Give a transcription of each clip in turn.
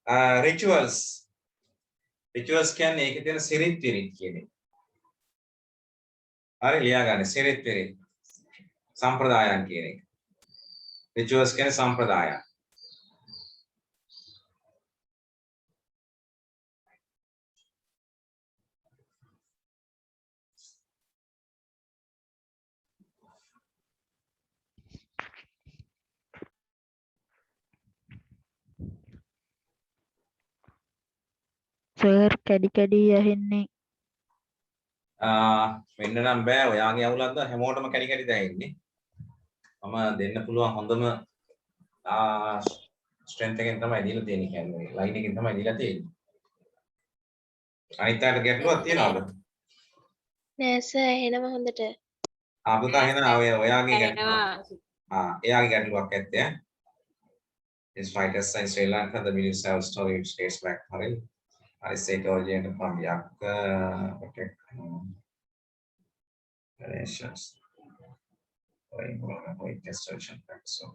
rituals. Rituals කියන්නේ ඒකේ තියෙන සිරිත් විරිත් කියන එක. හරි ලියා ගන්න සිරිත් විරිත්. සම්ප්‍රදායන් කියන එක. Rituals කියන්නේ සම්ප්‍රදායන්. සර් කැඩි කැඩි ඇහෙන්නේ. වෙන්න නම් බෑ ඔයාගේ අවුලක්ද හැමෝටම කැඩි කැඩි දැනෙන්නේ. මම දෙන්න පුළුවන් හොඳම ස්ට්‍රෙන්ත් එකෙන් තමයි දීලා තියෙන්නේ කියන්නේ ලයින් එකෙන් තමයි දීලා තියෙන්නේ. අනිත් අයට ගැටලුවක් තියනවද? නෑ සර් එහෙනම් හොඳට. පුතා එහෙනම් ඔයාගේ ගැටලුවක්. එයාගේ ගැටලුවක් ඇත්තේ. His fighters in Sri Lanka, the video self story which dates back hurry. I say originated from Yakka protect relations. Wait, destruction practice. So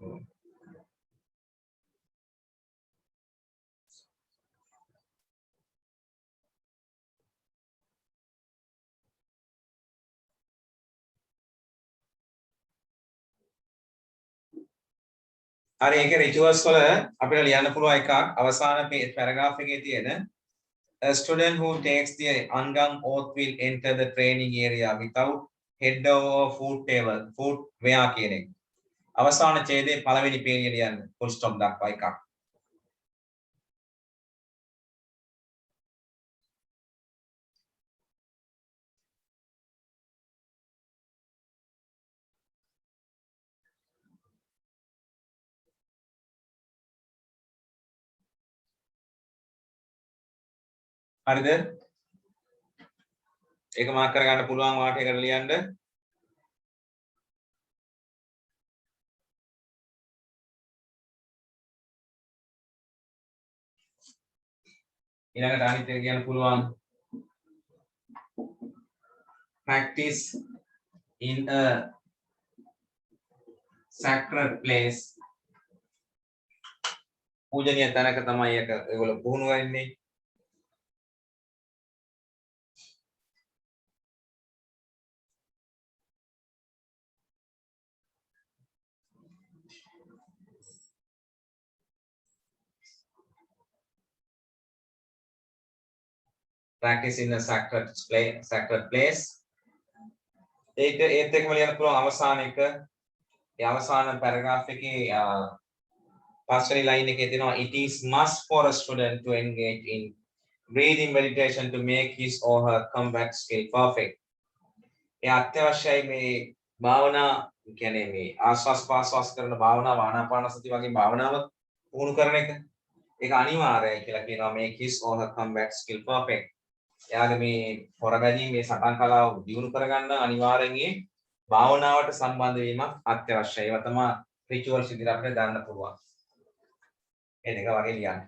හරි ඒකේ රිචුවල්ස් වල අපිට ලියන්න පුළුවන් එකක් අවසාන පැරග්‍රාෆ් එකේ තියෙන a student who takes the Angam oath will enter the training area without head over foot wear කියන එක. අවසාන ඡේදයේ පළවෙනි පේරිය ලියන්න full stop දක්වා එකක්. හරිද? ඒක මාක් කරගන්න පුළුවන් වාට එකට ලියන්න. ඊළඟට අනිත් එක කියන්න පුළුවන් practice in a sacred place. පූජනීය තැනක තමයි ඒගොල්ලෝ පුහුණු වෙන්නේ. Practice in a sacred place. ඒක ඒත් එක්කම ලියන්න පුළුවන් අවසාන එක. ඒ අවසාන පැරග්‍රාෆ් එකේ පස්වෙනි ලයින් එකේ තියෙනවා it is must for a student to engage in breathing meditation to make his or her combat skill perfect. ඒ අත්‍යවශ්‍යයි මේ භාවනා කියන්නේ මේ ආස්වාස් පාස්වාස් කරන භාවනාව ආනාපාන සති වගේ භාවනාව පුහුණු කරන එක. ඒක අනිවාර්යයි කියලා කියනවා make his or her combat skill perfect. එයාගේ මේ හොරගැදීම් මේ සටන් කලාව දියුණු කරගන්න අනිවාර්යෙන් භාවනාවට සම්බන්ධ වීමක් අත්‍යවශ්‍යයි. ඒවා තමයි රිචුවල්ස් විදිහට අපිට ගන්න පුළුවන්. ඒ දෙක වගේ ලියන්න.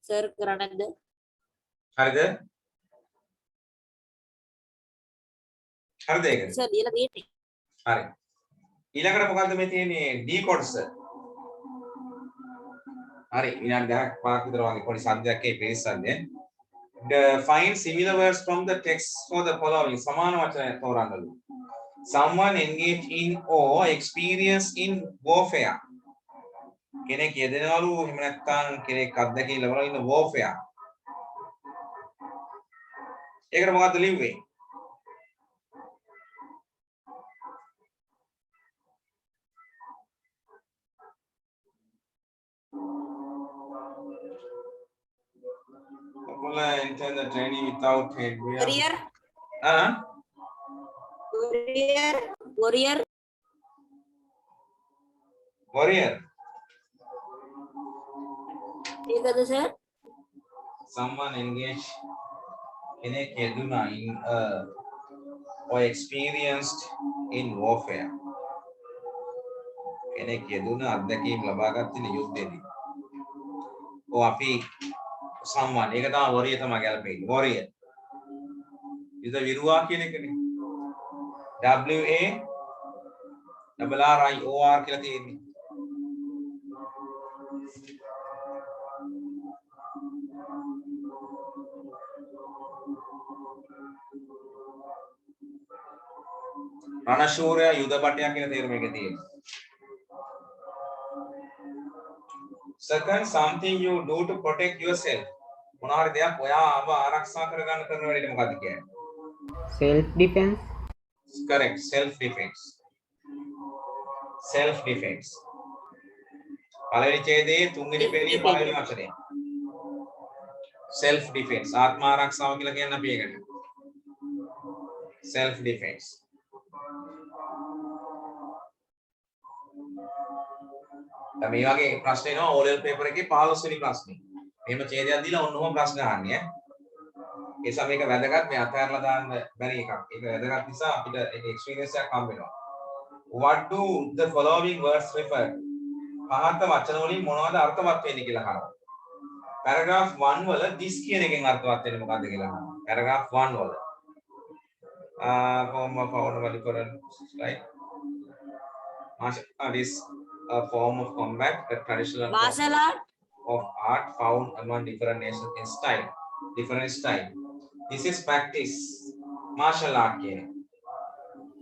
සර් කරන්නද? හරිද? හරිද ඒක? සර් ලියලා තියෙන්නේ. හරි. ඊළඟට මොකද්ද මේ තියෙන්නේ D කොටස. හරි විනාඩි 10ක් 5ක් විතර වගේ පොඩි සද්දයක් ඒ පේස්සන්නේ. Find similar words from the text for the following. සමාන වචන තෝරන්නලු. Someone engaged in or experience in warfare. කෙනෙක් යෙදෙනවලු එහෙම නැත්නම් කෙනෙක් අත්දැකීම් ලබනවා ඉන්න warfare. ඒකට මොකද්ද ලිව්වේ? Opula enter the training without head. Warrior. Ah? Warrior. Warrior. Warrior. ඒකද සර්? Someone engaged කෙනෙක් යෙදුණා in or experienced in warfare. කෙනෙක් යෙදුණා අත්දැකීම් ලබාගත් ඉන්න යුද්ධෙදී. ඔව් අපි someone ඒක තමයි warrior තමයි ගැලපෙන්නේ. warrior. යුද විරුවා කියන එකනේ. WARRIOR කියලා තියෙන්නේ. රණශූරයා යුද බටයා කියන තේරුම එකේ තියෙනවා. Second, something you do to protect yourself. මොනවාරි දෙයක් ඔයාව ආරක්ෂා කරගන්න කරන වැඩේට මොකක්ද කියන්නේ? self defense. Correct. Self defense. Self defense. පළවෙනි ඡේදයේ තුන්වෙනි පෙළේ පළවෙනි වචනේ. Self defense. ආත්ම ආරක්ෂාව කියලා කියන්නේ අපි ඒකට. Self defense. මේ වගේ ප්‍රශ්න එනවා O level paper එකේ 15 වෙනි ප්‍රශ්නේ. මෙහෙම ඡේදයක් දීලා ඔන්නෝම ප්‍රශ්න අහන්නේ ඈ. ඒ නිසා මේක වැදගත් මේ අතහැරලා දාන්න බැරි එකක්. ඒක වැදගත් නිසා අපිට ඒක එක්ස්පීරියන්ස් එකක් හම්බ වෙනවා. What do the following words refer? පහත වචන වලින් මොනවද අර්ථවත් වෙන්නේ කියලා අහනවා. paragraph 1 වල this කියන එකෙන් අර්ථවත් වෙන්නේ මොකද්ද කියලා අහනවා. paragraph 1 වල. form of our different right. Martial art is a form of combat, a traditional Martial art. of art found among different nations in style, different style. This is practice. Martial art කියන්නේ.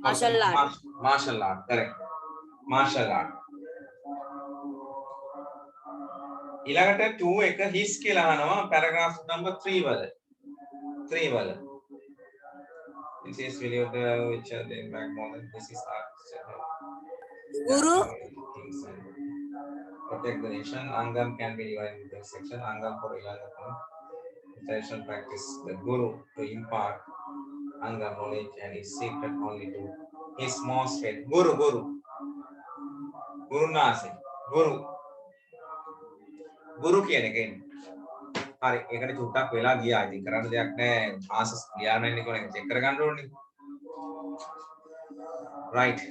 Martial art. Martial art, correct. Martial art. ඊළඟට 2 එක his කියලා අහනවා paragraph number 3 වල. 3 වල. This is video which are the back more than this is art. Guru. Protect the nation. Angam can be divided into this section. Angam for traditional practice. The guru to impart Angam knowledge and is secret only to his most faith. Guru, guru. Guru nase. Guru. Guru කියන එක එන්නේ. හරි ඒකට චුට්ටක් වෙලා ගියා. ඉතින් කරන්න දෙයක් නැහැ. ආසස් ගියා නැන්නේ කොහොමද චෙක් කරගන්න ඕනේ. right.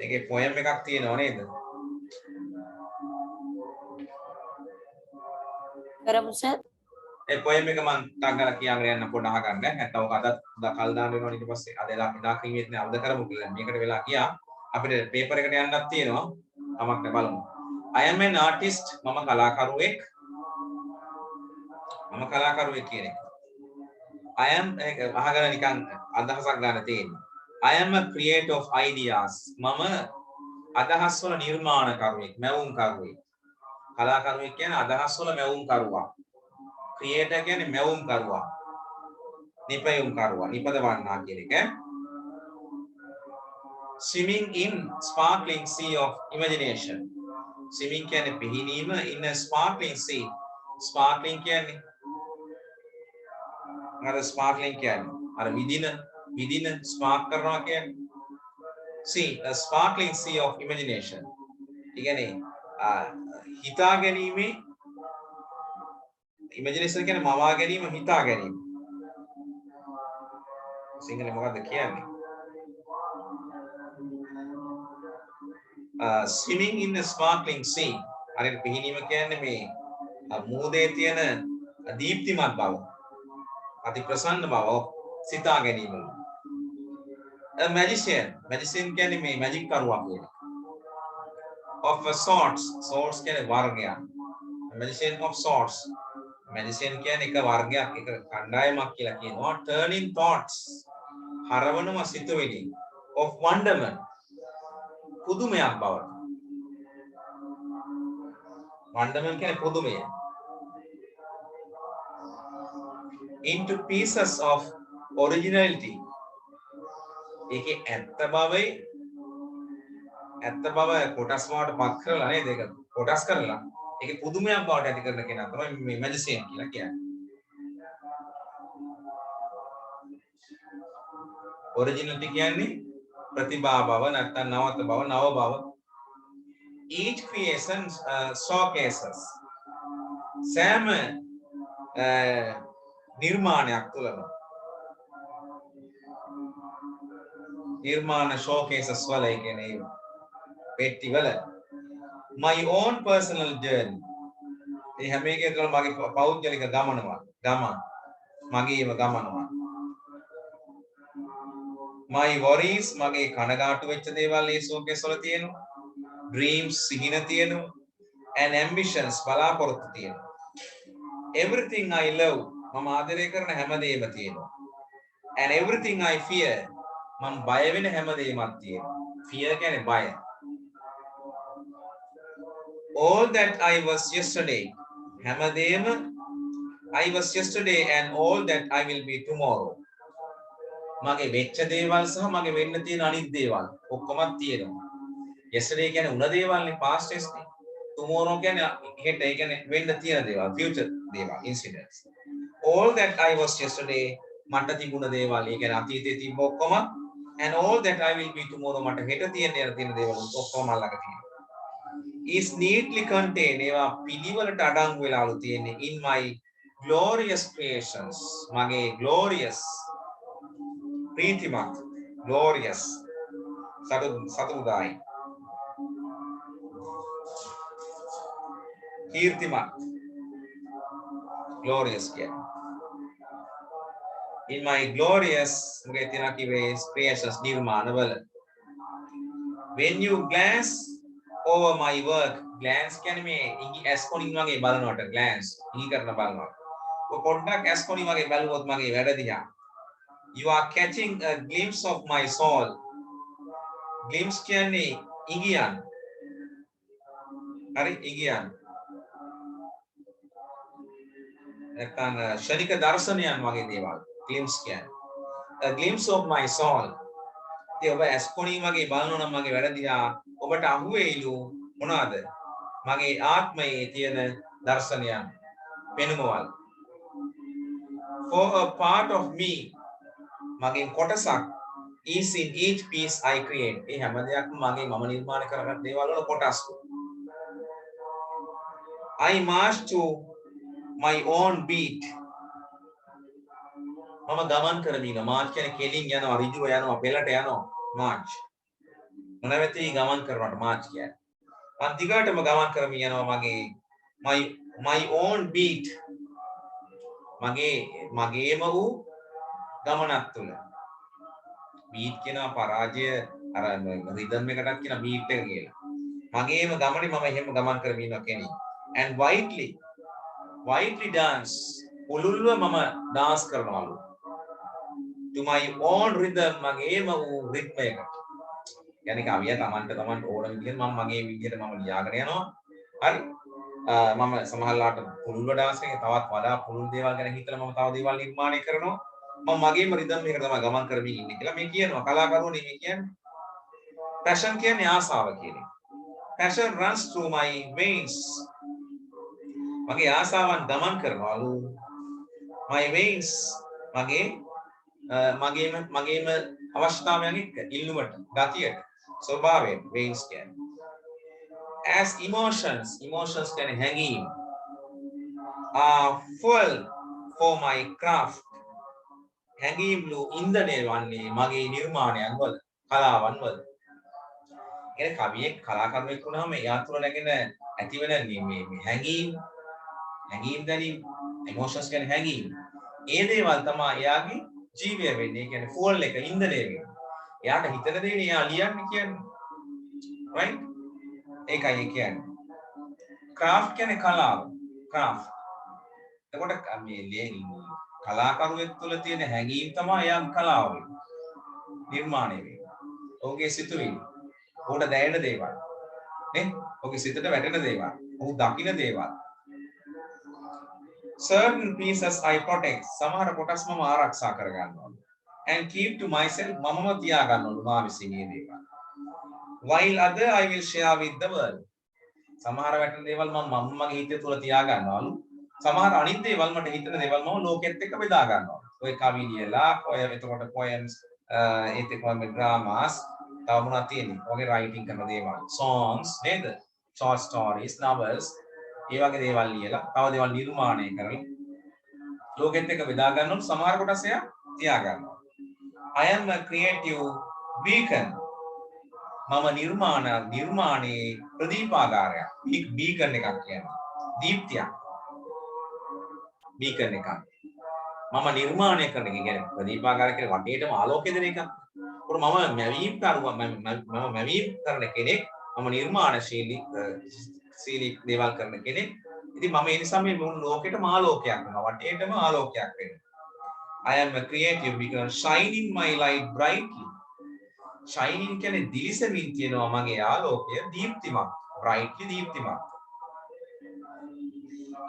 ඒකේ poem එකක් තියෙනව නේද? කරමු සර්. ඒ poem එක මම ටක් ගාලා කියන්න යන්න පොඩ්ඩක් අහගන්න. නැත්නම් ඔක අද කල් දාන්න වෙනවා ඊට පස්සේ අද එදා ක්‍රීමේත් නේ අද කරමු කියලා. මේකට වෙලා ගියා. අපිට පේපර් එකට යන්නත් තියෙනවා. තමක් නේ බලමු. I am an artist. මම කලාකරුවෙක්. මම කලාකරුවෙක් කියන එක. I am අහගෙන නිකන් අදහසක් ගන්න තියෙන්නේ. I am a creator of ideas. මම අදහස් වල නිර්මාණකරුවෙක්, මැවුම්කරුවෙක්. කලාකරුවෙක් කියන්නේ අදහස් වල මැවුම්කරුවා. creator කියන්නේ මැවුම්කරුවා. නිපැයුම්කරුවා, නිපදවන්නා කියන එක. Swimming in sparkling sea of imagination. Swimming කියන්නේ පිහිනීම in a sparkling sea. Sparkling කියන්නේ අර sparkling කියන්නේ අර විදින spark කරනවා කියන්නේ. See, a sparkling sea of imagination. ඒ කියන්නේ හිතා ගැනීමේ imagination කියන්නේ මවා ගැනීම, හිතා ගැනීම. සිංහලෙන් මොකක්ද කියන්නේ? Swimming in a sparkling sea. හරියට පිහිනීම කියන්නේ මේ මූදේ තියෙන දීප්තිමත් බව. අති ප්‍රසන්න බව සිතා ගැනීම. a magician කියන්නේ මේ මැජික් කරුවා කියන එක. Of a sorts කියන්නේ වර්ගයක්. magician of sorts. magician කියන්නේ එක වර්ගයක්, එක කණ්ඩායමක් කියලා කියනවා. turning thoughts හරවනවා සිතුවිලි. of wonderment පුදුමයක් බවට. wonderment කියන්නේ පුදුමය. into pieces of originality. ඒකේ ඇත්ත බව කොටස් වලට පත් කරලා නේද? ඒක කොටස් කරලා ඒකේ පුදුමයක් බවට ඇති කරන කෙනා තමයි මේ magician කියලා කියන්නේ. originality කියන්නේ ප්‍රතිභා බව, නැත්නම් නවත බව, නව බව. each creation showcases සෑම නිර්මාණයක් තුළම නිර්මාණ showcases වල කියන්නේ පෙට්ටි වල my own personal journey මේ හැම එකේ තුළ මගේ පෞද්ගලික ගමන මගේම ගමනවා. my worries මගේ කනගාටු වෙච්ච දේවල් ඒ showcase වල තියෙනවා. dreams සිහින තියෙනවා. and ambitions බලාපොරොත්තු තියෙනවා. everything I love මම ආදරය කරන හැමදේම තියෙනවා. and everything I fear මම බය වෙන හැමදේමක් තියෙනවා. fear කියන්නේ බය. all that I was yesterday හැමදේම I was yesterday and all that I will be tomorrow මගේ වෙච්ච දේවල් සහ මගේ වෙන්න තියෙන අනිත් දේවල් ඔක්කොමත් තියෙනවා. yesterday කියන්නේ උන දේවල්නේ past tense නේ. tomorrow කියන්නේ හෙට, ඒ කියන්නේ වෙන්න තියෙන දේවල් future දේවල් incidents. all that I was yesterday මට තිබුණ දේවල්, ඒ කියන්නේ අතීතයේ තිබ්බ ඔක්කොම and all that I will be tomorrow මට හෙට තියෙන දේවල් ඔක්කොම ළඟ තියෙනවා. is neatly contained ඒවා පිළිවෙලට අඩංගු වෙලාලු තියෙන්නේ in my glorious creations මගේ glorious ප්‍රීතිමත් glorious සතුටුදායි කීර්තිමත් glorious කියන්නේ in my glorious මගේ තියෙන කිව්වේ creations නිර්මාණවල when you glance over my work glance කියන්නේ මේ ඇස් කොනින් වගේ බලනකොට glance ඉඟි කරන බලනවා. ඔය පොඩ්ඩක් ඇස් කොනින් වගේ බලුවොත් මගේ වැඩ දිහා you are catching a glimpse of my soul. glimpse කියන්නේ ඉඟියන්. හරි ඉඟියන්. නැත්නම් ශනික දර්ශනයන් වගේ දේවල් glimpse කියන්නේ. a glimpse of my soul. ඒ ඔබ ඇස් කොනින් වගේ බලනවා නම් මගේ වැඩ දිහා ඔබට අහුවේලු මොනවාද? මගේ ආත්මයේ තියෙන දර්ශනයන් පෙනුමවල්. for a part of me මගේ කොටසක් is in each piece I create. මේ හැම දෙයක්ම මගේ මම නිර්මාණය කරගත් දේවල් වල කොටස්. I march to my own beat. මම ගමන් කරමින් මාර්ච් කියන්නේ කෙලින් යනවා, ඍජුව යනවා, පෙළට යනවා මාර්ච්. මොනවැති ගමන් කරනවට මාර්ච් කියන්නේ. අන්තිගටම ගමන් කරමින් යනවා මගේ my own beat. මගේම වූ ගමනක් තුල. beat කියනවා පරාජය අර රිද්ම් එකටත් කියන beat එක කියලා. මගේම ගමනේ මම එහෙම ගමන් කරමින් ඉන්නවා කෙනෙක්. and whitely dance. උලුල්ව මම dance කරනවලු. to my own rhythm මගේම වූ රිද්ම එකට. يعني කවිය තමන්ට ඕන විදිහට මම මගේ විදිහට මම ලියාගෙන යනවා. හරි. මම සමහරලාට පුළුල්ව ඩාන්ස් එකේ තවත් වඩා පුළුල් දේවල් ගැන හිතලා මම තව දේවල් නිර්මාණය කරනවා. මම මගේම රිද්ම් එකකට තමයි ගමන් කරමින් ඉන්නේ කියලා මේ කියනවා. කලාකරුවෝ නෙමෙයි කියන්නේ. passion කියන්නේ ආසාව කියන්නේ. passion runs through my veins. මගේ ආසාවන් ගමන් කරනවලු. my veins මගේම අවශ්‍යතාවයන් එක්ක ඉල්ලුමට ගතියට ස්වභාවයෙන් veins කියන්නේ. as emotions කියන්නේ හැඟීම් are fuel for my craft. හැඟීම්ලු ඉන්ධනය වන්නේ මගේ නිර්මාණයන් වල, කලාවන් වල. ඒ කවියෙක් කලාකරුවෙක් වුණාම එයා තුළ නැගෙන ඇතිවෙන මේ හැඟීම් දැනීම් emotions කියන්නේ හැඟීම්. ඒ දේවල් තමයි එයාගේ ජීවය වෙන්නේ. ඒ කියන්නේ fuel එක ඉන්ධනය වෙන්නේ. එයාට හිතන දේ නේ එයා ලියන්නේ කියන්නේ. right? ඒකයි ඒ කියන්නේ. craft කියන්නේ කලාව. craft. එතකොට මේ කලාකරුවෙක් තුළ තියෙන හැඟීම් තමයි එයා කලාව වෙන්නේ. නිර්මාණය වෙන්නේ. ඔහුගේ සිතුවිලි. ඔහුට දැනෙන දේවල්. නේ? ඔහුගේ සිතට වැටෙන දේවල්. ඔහු දකින දේවල්. certain pieces I protect. සමහර කොටස් මම ආරක්ෂා කර ගන්නවා. and keep to myself මමම තියා ගන්නවලු මා විසින් මේ දේවල්. while other I will share with the world. සමහර වැටෙන දේවල් මම මගේ හිතේ තුල තියා ගන්නවලු. සමහර අනිත් දේවල් මට හිතෙන දේවල් මම ලෝකෙත් එක්ක බෙදා ගන්නවා. ඔය කවි ලියලා, ඔය එතකොට poems, ඒත් එක්කම dramas, තව මොනවද තියෙන්නේ? ඔගේ writing කරන දේවල්, songs නේද? short stories, novels, ඒ වගේ දේවල් ලියලා, තව දේවල් නිර්මාණය කරලා ලෝකෙත් එක්ක බෙදා ගන්නොත් සමහර කොටස් එයා තියා ගන්නවා. I am a creative beacon. මම නිර්මාණයේ ප්‍රදීපාගාරයක්. beacon එකක් කියන්නේ. දීප්තියක්. beacon එකක්. මම නිර්මාණය කරන එක කියන්නේ ප්‍රදීපාගාර කියන්නේ වටේටම ආලෝකය දෙන එකක්. උඩ මම මැවීම් කරුවා මම මැවීම් කරන කෙනෙක්. මම නිර්මාණශීලී දේවල් කරන කෙනෙක්. ඉතින් මම ඒ නිසා මේ මුළු ලෝකෙටම ආලෝකයක් වෙනවා. වටේටම ආලෝකයක් වෙනවා. I am a creative because shining my light brightly. shining කියන්නේ දිලිසෙමින් තියෙනවා මගේ ආලෝකය දීප්තිමත්. brightly දීප්තිමත්.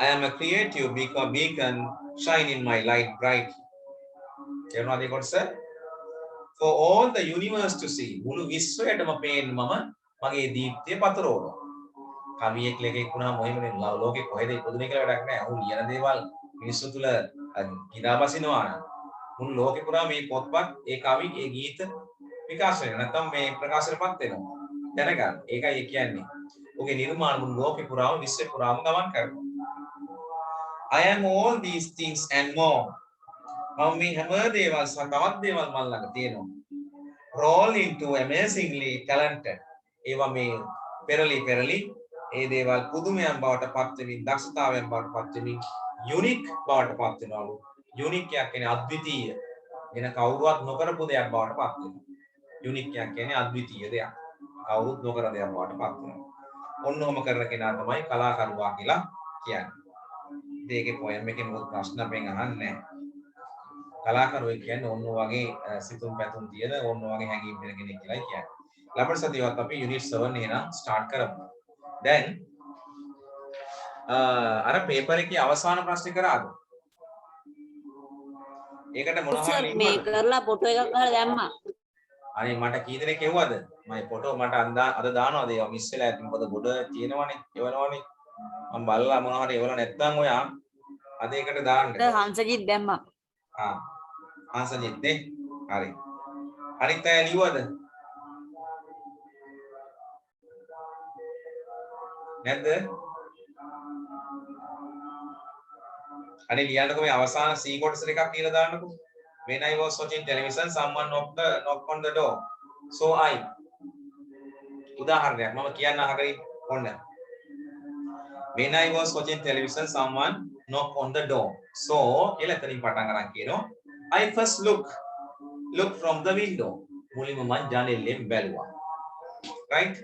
I am a creative because beacon shining my light brightly. කියනවාද ඒ කොටස? For all the universe to see. මුළු විශ්වයටම පේන්න මම මගේ දීප්තිය පතරවනවා. කවියෙක් ලෙකෙක් වුණාම මොහෙමනේ ලෝකේ කොහෙද ඉපදුනේ කියලා වැඩක් නැහැ. ඔහු ලියන දේවල් මිනිස්සු තුල ගිරාබසිනවා. මුළු ලෝකේ පුරා මේ පොත්පත්, ඒ කවි, ඒ ගීත විකාශ වෙනවා. නැත්නම් මේ ප්‍රකාශනපත් වෙනවා. දැනගන්න. ඒකයි ඒ කියන්නේ. ඔහුගේ නිර්මාණ මුළු ලෝකේ පුරාම විශ්වය පුරාම ගමන් කරනවා. I am all these things and more. මම මේ හැම දේවල් සහ තවත් දේවල් මල් ළඟ තියෙනවා. Roll into amazingly talented. ඒවා මේ පෙරලි ඒ දේවල් පුදුමයන් බවට පත් වෙමින්, දක්ෂතාවයන් බවට පත් වෙමින්, යුනික් බවට පත් වෙනවලු. යුනික් කියන්නේ අද්විතීය. වෙන කවුරුවත් නොකරපු දෙයක් බවට පත් වෙනවා. යුනික් කියන්නේ අද්විතීය දෙයක්. කවුරුත් නොකර දෙයක් බවට පත් වෙනවා. ඔන්නෝම කරන කෙනා තමයි කලාකරුවා කියලා කියන්නේ. ඒකේ පොයම් එකේ මොකද ප්‍රශ්න අපෙන් අහන්නේ නැහැ. කලාකරුවෙක් කියන්නේ ඔන්න වගේ සිතුම් පැතුම් තියෙන ඔන්න වගේ හැඟීම් දෙන කෙනෙක් කියලායි කියන්නේ. ලබන සතියවත් අපි යුනිට් 7 එහෙනම් ස්ටාර්ට් කරමු. දැන් අර පේපර් එකේ අවසාන ප්‍රශ්නේ කරාද? ඒකට මොනවා හරි මේ කරලා ෆොටෝ එකක් ගහලා දැම්මා. අනේ මට කී දෙනෙක් එව්වද? මම ෆොටෝ මට අද දානවාද ඒවා මිස් වෙලා ඇති මොකද ගොඩ තියෙනවනේ එවනවනේ. මම බලලා මොනවා හරි එවලා නැත්නම් ඔයා අද ඒකට දාන්න. හංසජිත් දැම්මා. හංසජිත් නේ. හරි. අනිත් අය ලියුවද? නැද්ද? අනේ ලියන්නකො මේ අවසාන C කොටස එකක් කියලා දාන්නකො. When I was watching television, someone knocked on the door. So I. උදාහරණයක් මම කියන්න අහගෙන ඔන්න. When I was watching television, someone knocked on the door. So කියලා එතනින් පටන් ගන්න කියනවා. I first look from the window. මුලින්ම මම ජනෙලෙන් බැලුවා. Right?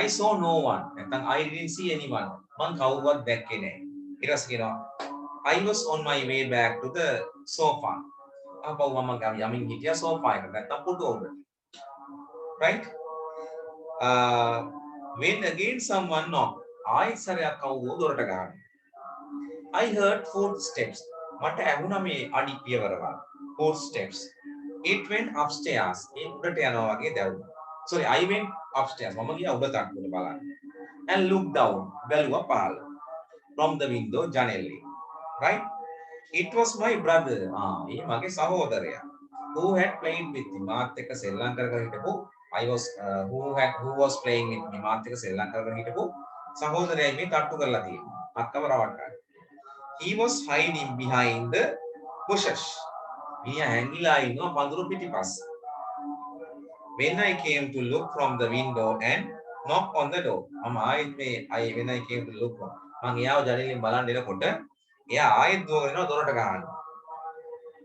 I saw no one. නැත්නම් I didn't see anyone. මම කවුරුවත් දැක්කේ නැහැ. ඊට පස්සේ කියනවා I was on my way back to the sofa. අපව මම යමින් හිටියා sofa එකට නැත්නම් පුටුව උඩ. Right? When again someone knocked. ආයිසරයක් කවුරු දොරට ගහනවා. I heard footsteps. මට ඇහුණා මේ අඩි පියවරවල්. Footsteps. It went upstairs. ඒ උඩට යනවා වගේ දැවුණා. Sorry, I went upstairs. මම ගියා උඩ තට්ටුවට බලන්න. And looked down. බැලුවා පහළ. From the window ජනෙලෙන්. Right? It was my brother. ඒ මගේ සහෝදරයා. Who had played with me. මාත් එක්ක සෙල්ලම් කර හිටපු who was playing with me. මාත් එක්ක සෙල්ලම් කර හිටපු සහෝදරයයි මේ තට්ටු කරලා තියෙනවා. අක්කව රවට්ටන්න. He was hiding behind the bushes. මිනිහා හැංගිලා ඉන්නවා පඳුරු පිටිපස්ස. When I came to look from the window and knock on the door. When I came to look from. මම එයාව ජනෙලෙන් බලන් එනකොට එයා ආයෙත් දුවගෙන යනවා දොරට ගහනවා.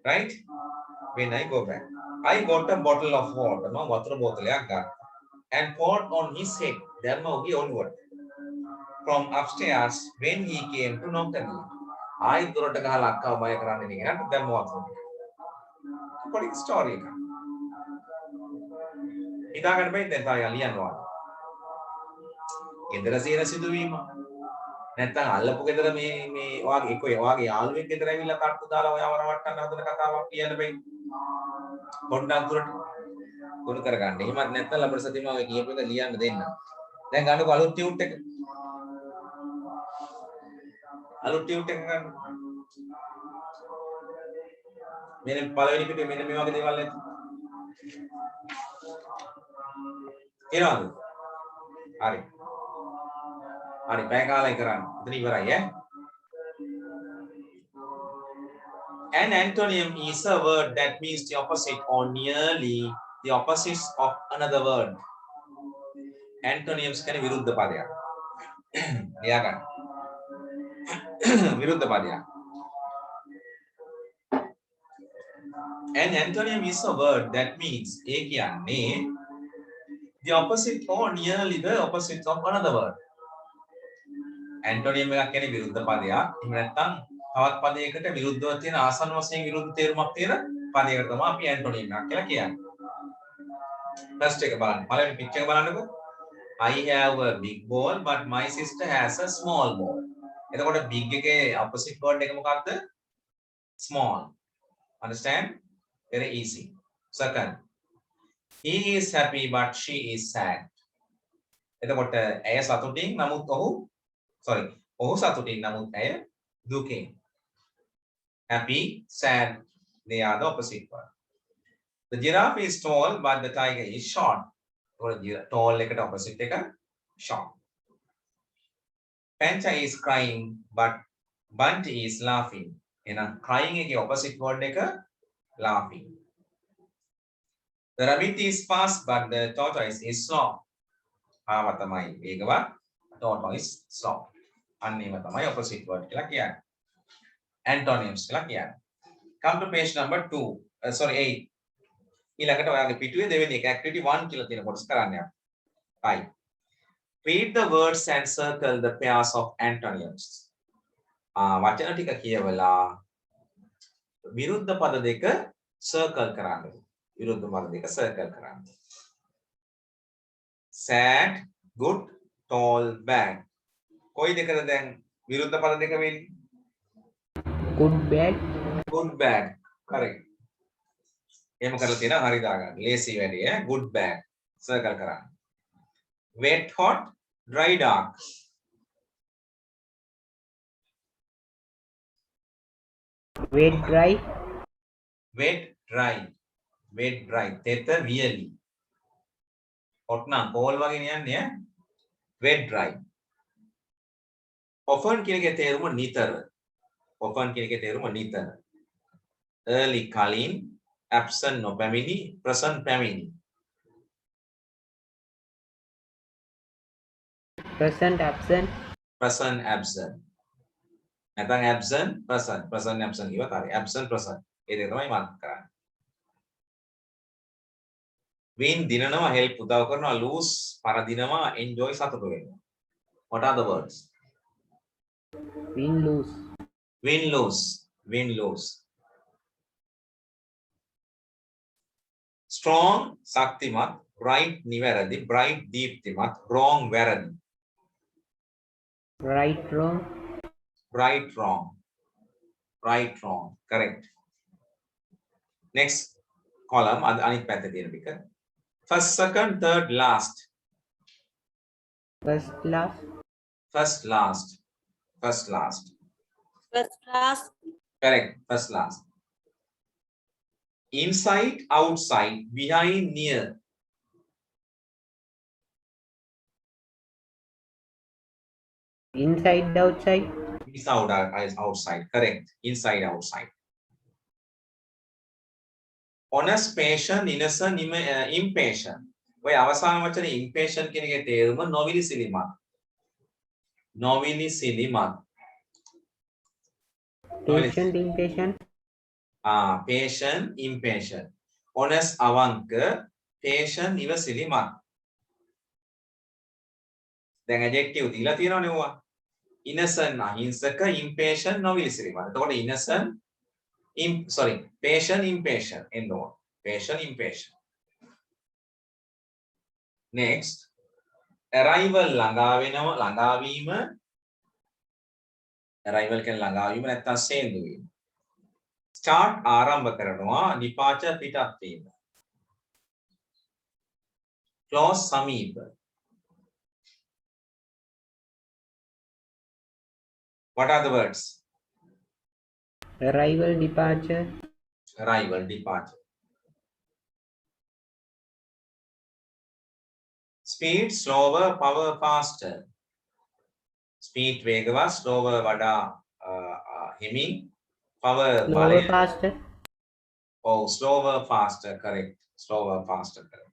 Right? When I go back. I got a bottle of water. මම වතුර බෝතලයක් ගත්තා. And poured on his head. දැම්ම ඔහුගේ ඔළුවට. From upstairs when he came to knock the door. ආයි දොරට ගහලා අක්කව බය කරන්නේ නේ නේද? දැම්ම වතුර. පොඩි ස්ටෝරි එකක්. හිතාගන්න බෑ දැන් තාම ලියනවා. ගෙදර තියෙන සිදුවීම. නැත්තම් අල්ලපු ගෙදර මේ වාගේ එක්ක වාගේ යාළුවෙක් ගෙදර ඇවිල්ලා කට්ටු දාලා ඔයාව රවට්ටන්න හදන කතාවක් කියන්න බෑ. පොඩ්ඩක් දුරට ගොනු කරගන්න. එහෙමත් නැත්නම් ලබන සතියේ මම කියපු එක ලියන්න දෙන්න. දැන් ගන්නකො අලුත් ටියුට් එක. අලුත් ටියුට් එක ගන්න. මෙන්න පළවෙනි පිටුවේ මෙන්න මේ වගේ දේවල් ඇති. එනවාද? හරි. හරි පැය කාලයක් කරන්න. එතන ඉවරයි ඈ. An antonym is a word that means the opposite or nearly the opposites of another word. Antonyms කියන්නේ විරුද්ධ පදයක්. ලියා ගන්න. විරුද්ධ පදයක්. An antonym is a word that means ඒ කියන්නේ the opposite or nearly the opposite of another word. Antonym එකක් කියන්නේ විරුද්ධ පදයක්. එහෙම නැත්නම් තවත් පදයකට විරුද්ධව තියෙන ආසන්න වශයෙන් විරුද්ධ තේරුමක් තියෙන පදයකට තමයි අපි antonym එකක් කියලා කියන්නේ. ෆස්ට් එක බලන්න. පළවෙනි පික්චර් එක බලන්නකෝ. I have a big ball but my sister has a small ball. එතකොට big එකේ opposite word එක මොකක්ද? Small. Understand? Very easy. Second. He is happy but she is sad. එතකොට ඇය සතුටින් නමුත් ඔහු සතුටින් නමුත් ඇය දුකින්. Happy, sad, they are the opposite word. The giraffe is tall but the tiger is short. Tall එකට opposite එක short. Panta is crying but Bunty is laughing. එහෙනම් crying එකේ opposite word එක laughing. The rabbit is fast but the tortoise is slow. ආව තමයි වේගවත්, tortoise slow. අන්න ඒව තමයි opposite word කියලා කියන්නේ. Antonyms කියලා කියන්නේ. Come to page number 2. 8. ඊළඟට ඔයාගේ පිටුවේ දෙවෙනි එක activity 1 කියලා තියෙන කොටස කරන්න යන්න. Right. Read the words and circle the pairs of antonyms. වචන ටික කියවලා විරුද්ධ පද දෙක circle කරන්න. විරුද්ධ පද දෙක circle කරන්න. Sad, good, tall, bad. කොයි දෙකද දැන් විරුද්ධ පද දෙක වෙන්නේ? good bad Good bad. Correct. එහෙම කරලා තියෙනවා හරි දාගන්න. ලේසි වැඩි ඈ. Good bad. circle කරන්න. Wet hot, dry dark. wet dry Wet dry. Wet dry. තෙත වියලි. hot නම් cold වගේ නියන්නේ ඈ. Wet dry. Often කියන එකේ තේරුම නිතර. Often කියන එකේ තේරුම නිතර. Early කලින්, absent නොපැමිණි, present පැමිණි. present absent Present absent. නැත්නම් absent present. Present absent ඉවත් හරි. Absent present. ඒ දෙක තමයි මාර්ක් කරන්නේ. win දිනනවා, help උදව් කරනවා, lose පරදිනවා, enjoy සතුට වෙනවා. What are the words? win lose Win lose. Win lose. Strong ශක්තිමත්, right නිවැරදි, bright දීප්තිමත්, wrong වැරදි. right wrong Right wrong. Right wrong. Correct. Next column අනිත් පැත්තේ තියෙන ටික. First, second, third, last. first last First, last. First, last. First class, Correct. First, last. Inside, outside, behind, near. inside outside Outside. Correct. Inside, outside. Honest, patient, innocent, impatient. ඔය අවසාන වචනේ impatient කියන එකේ තේරුම නොවිලිසිලිමත්. නොවිලිසිලිමත්. patient impatient Patient, impatient. honest අවංක, patient ඉවසිලිමත්. දැන් adjective දීලා තියෙනවනේ ඕවා. innocent අහිංසක, impatient නොවිසිලිමත්. එතකොට innocent patient impatient එන්නවා. patient impatient. next arrival ළඟා වෙනව ළඟාවීම arrival කියන්නේ ළඟාවීම නැත්නම් සේන්දු වීම. start ආරම්භ කරනවා departure පිටත් වීම. close සමීප. what are the words? Arrival, departure. Arrival, departure. Speed slower, power faster. Speed වේගවත්, slower වඩා හිමින්, power Slower, බලය. faster. Oh, slower, faster, correct. Slower, faster, correct.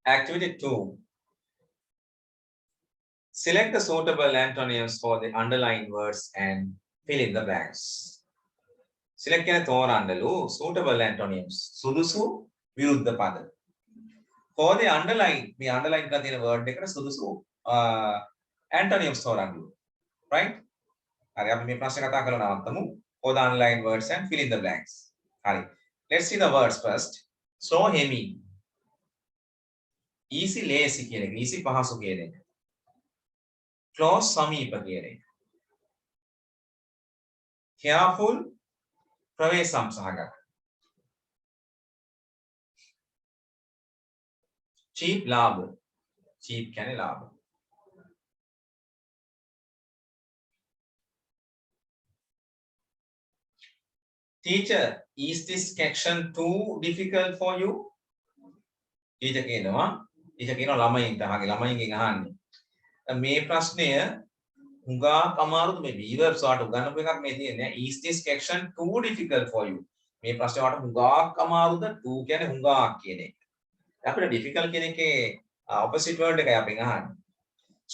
Activity 2. Select the suitable antonyms for the underlined words and fill in the blanks. Select කියන තෝරන්නලු suitable antonyms. සුදුසු විරුද්ධ පද. For the underline, මේ underline කරලා තියෙන word එකට සුදුසු antonyms තෝරන්නලු. Right? හරි අපි මේ ප්‍රශ්නේ කතා කරලා නවත්තමු. For the underlined words and fill in the blanks. හරි. Let's see the words first. Slow hemi. Easy lazy කියන එක. Easy පහසු කියන එක. Close සමීප කියන එක. Careful ප්‍රවේශම් සහගත. cheap ලාභ. cheap කියන්නේ ලාභ. Teacher, is this section too difficult for you? Teacher කියනවා ළමයින්ට ළමයින්ගෙන් අහන්නේ. මේ ප්‍රශ්නය හුඟක් අමාරුද මේ verbs වලට උගන්වපු එකක් මේ තියෙන්නේ. Is this section too difficult for you? මේ ප්‍රශ්නේ වලට හුඟක් අමාරුද? too කියන්නේ හුඟක් කියන එක. අපිට difficult කියන එකේ opposite word එකයි අපෙන් අහන්නේ.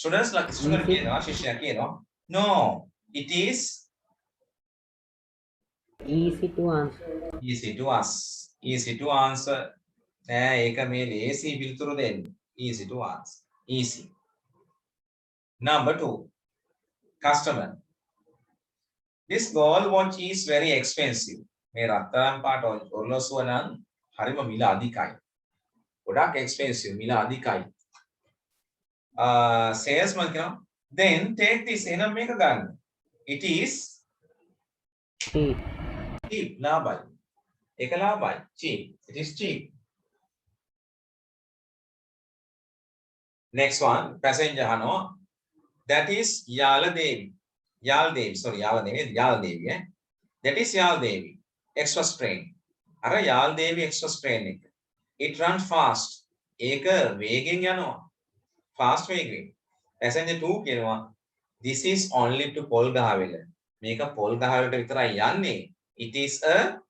Students like student කියනවා ශිෂ්‍යයා කියනවා no, it is Easy to answer. easy to us. Easy to answer. නෑ ඒක මේ ලේසි පිළිතුරු දෙන්නේ. Easy to answer. Easy. Number 2. Customer. This gold watch is very expensive. මේ රත්තරන් පාට ඔරලෝසුව නම් හරිම මිල අධිකයි. ගොඩක් expensive මිල අධිකයි. salesman කියනවා then take this එහෙනම් මේක ගන්න. It is Cheap. cheap ලාභයි. ඒක ලාභයි. cheap. It is cheap. Next one, passenger අහනවා that is Yaladevi. Yaladevi. That is Yaladevi. Express train. අර Yaladevi express train එක. It runs fast. ඒක වේගෙන් යනවා. Fast වේගෙන්. Passenger 2 කියනවා this is only to Polgahawela. මේක පොල්ගහවෙලට විතරයි යන්නේ. It is a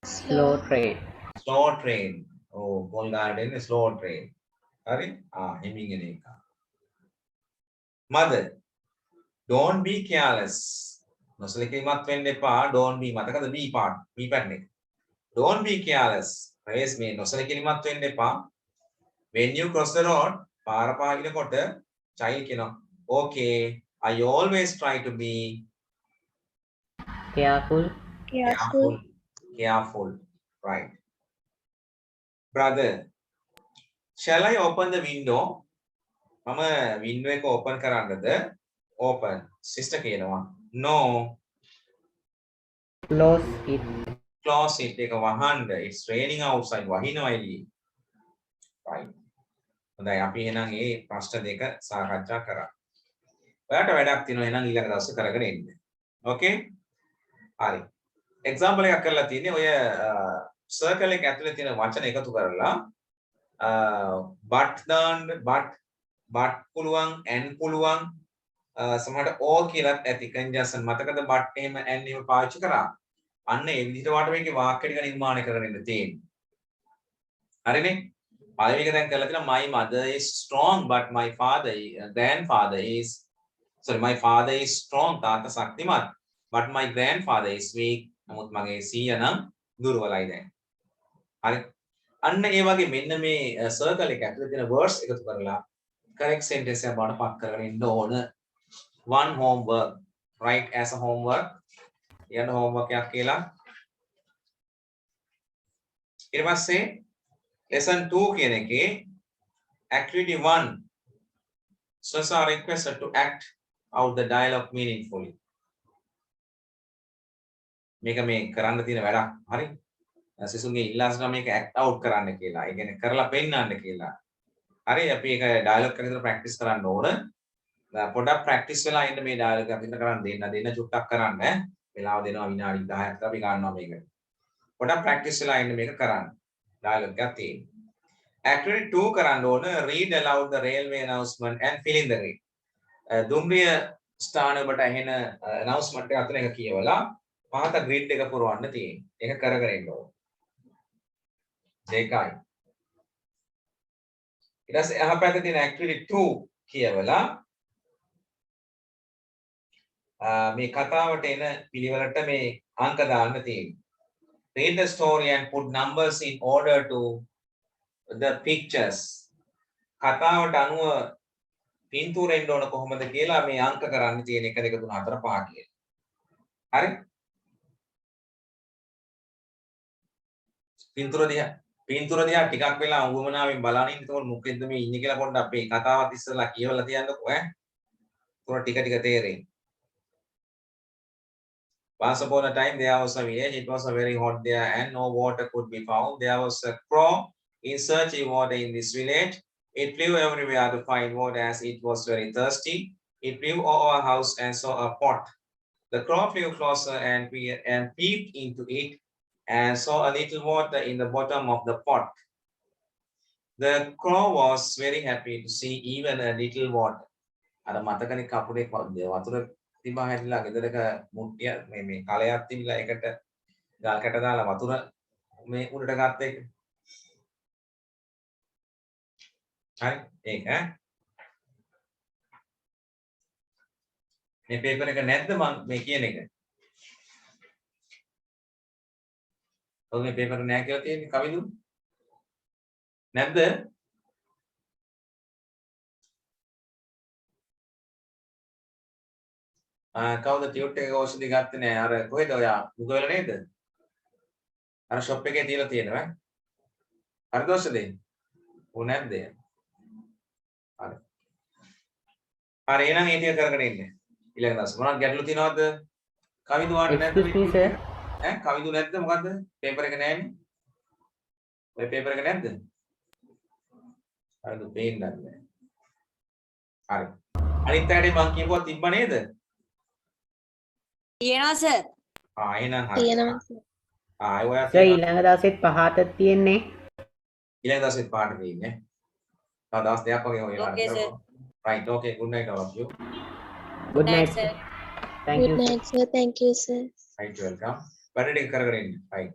Slow train. slow train. Oh, පොල්ගහවෙලට එන්නේ slow train. හරි? හිමින් එන එක. Mother, don't be careless. නොසලකීමත් වෙන්න එපා. Don't be මතකද be part. be pattern එක. Don't be careless. ප්‍රවේශ මේ නොසලකීමත් වෙන්න එපා. When you cross the road, පාර පාගිනකොට child කියනවා okay, I always try to be Careful. careful. Right. Brother, shall I open the window? මම window එක open කරන්නද? Open. Sister කියනවා no. Close it. Close it. ඒක වහන්න. It's raining outside. වහිනවා එළියේ. Right. හොඳයි අපි එහෙනම් මේ ප්‍රශ්න දෙක සාකච්ඡා කරා. ඔයාලට වැඩක් තියෙනවා එහෙනම් ඊළඟ දවසේ කරගෙන එන්න. Okay? හරි. example එකක් කරලා තියෙන්නේ ඔය circle එක ඇතුලේ තියෙන වචන එකතු කරලා but දාන්න but පුළුවන් and පුළුවන් සමහරට all කියලාත් ඇති conjunction මතකද but එහෙම and එහෙම පාවිච්චි කරා. අන්න ඒ විදිහට වාට මේකේ වාක්‍ය ටික නිර්මාණය කරගෙන ඉන්න තියෙන්නේ. හරිනේ? පළවෙනි එක දැන් කරලා තියෙනවා my mother is strong but my father my father is strong තාත්තා ශක්තිමත් but my grandfather is weak නමුත් මගේ 100 නම් දුර්වලයි දැන්. හරි. අන්න ඒ වගේ මෙන්න මේ සර්කල් එක ඇතුලේ තියෙන words එකතු කරලා correct sentence එක බවට පත් කරගෙන ඉන්න ඕන. one homework, write as a homework. යන homework එකක් කියලා. ඊට පස්සේ lesson 2 කියන එකේ activity 1 students are requested to act out the dialogue meaningfully. මේක මේ කරන්න තියෙන වැඩක්. හරි. සිසුන්ගේ ඉල්ලාස් නම් මේක act out කරන්න කියලා. ඒ කියන්නේ කරලා පෙන්නන්න කියලා. හරි අපි ඒක dialogue එකක් විතර practice කරන්න ඕන. පොඩ්ඩක් practice වෙලා ඉන්න මේ dialogue එක විතර කරන්න දෙන්න චුට්ටක් කරන්න. වෙලාව දෙනවා විනාඩි 10ක් අපි ගන්නවා මේකට. පොඩ්ඩක් practice වෙලා ඉන්න මේක කරන්න. dialogue එකක් තියෙනවා. Activity 2 කරන්න ඕන read aloud the railway announcement and fill in the grid. දුම්රිය ස්ථාන ඔබට ඇහෙන announcement එක අතන එක කියවලා පහත grid එක පුරවන්න තියෙනවා. ඒක කරගෙන ඉන්න ඕන. දෙකයි. ඊට පස්සේ එහා පැත්තේ තියෙන activity 2 කියවලා මේ කතාවට එන පිළිවෙලට මේ අංක දාන්න තියෙනවා. Read the story and put numbers in order to the pictures. කතාවට අනුව පින්තූරෙන්න ඕන කොහොමද කියලා මේ අංක කරන්න තියෙන 1 2 3 4 5 කියලා. හරි? පින්තූර දිහා ටිකක් වෙලා උවමනාවෙන් බලන ඉන්න. එතකොට මොකෙද්ද මේ ඉන්නේ කියලා පොඩ්ඩක් අපේ කතාවත් ඉස්සරලා කියවලා තියන්නකෝ ඈ. උන ටික ටික තේරෙයි. Once upon a time there was a village. It was a very hot there and no water could be found. There was a crow in searching water in this village. It flew everywhere to find water as it was very thirsty. It flew over a house and saw a pot. The crow flew closer and peeped into it and saw a little water in the bottom of the pot. The crow was very happy to see even a little water. අර මතකනේ කපුරේ වතුර තිබා හැදිලා ගෙදරක මුට්ටිය මේ කලයක් තිබිලා ඒකට ගල් කැට දාලා වතුර මේ උඩට ගත්ත එක. හරි ඒක ඈ. මේ පේපර් එක නැද්ද මම මේ කියන එක? ඔය මේ පේපර් එක නෑ කියලා තියෙන්නේ කවිදු? නැද්ද? කවුද ටියුට් එක ඕෂධි ගත්තේ නෑ අර කොහෙද ඔයා මුගවල නේද? අර ෂොප් එකේ තියලා තියෙනවා ඈ. හරිද ඕෂධි? ඕ නැද්ද? හරි. හරි එහෙනම් ඒ ටික කරගෙන ඉන්න. ඊළඟ දවස් මොනවද ගැටලු තියෙනවද? කවිදු වාට නැද්ද? Excuse me, sir. ඈ කවිදු නැද්ද මොකද්ද? පේපර් එක නෑනේ. ඔය පේපර් එක නැද්ද? හරිද පේන්නත් නෑ. හරි. අනිත් පැත්තේ මං කියපුවා තිබ්බ නේද? තියෙනවා සර්. එහෙනම් හරි. තියෙනවා. ආයෙ ඔයා සර් ඊළඟ දවසෙත් පහත තියෙන්නේ. ඊළඟ දවසෙත් පාට තියෙන්නේ. තව දවස් දෙකක් වගේ ඔයලා Okay, sir. right okay good night all of you. Good night, sir. sir. Thank you, Good sir. night, sir. Thank you, sir. right welcome. වැඩ ටික කරගෙන ඉන්න right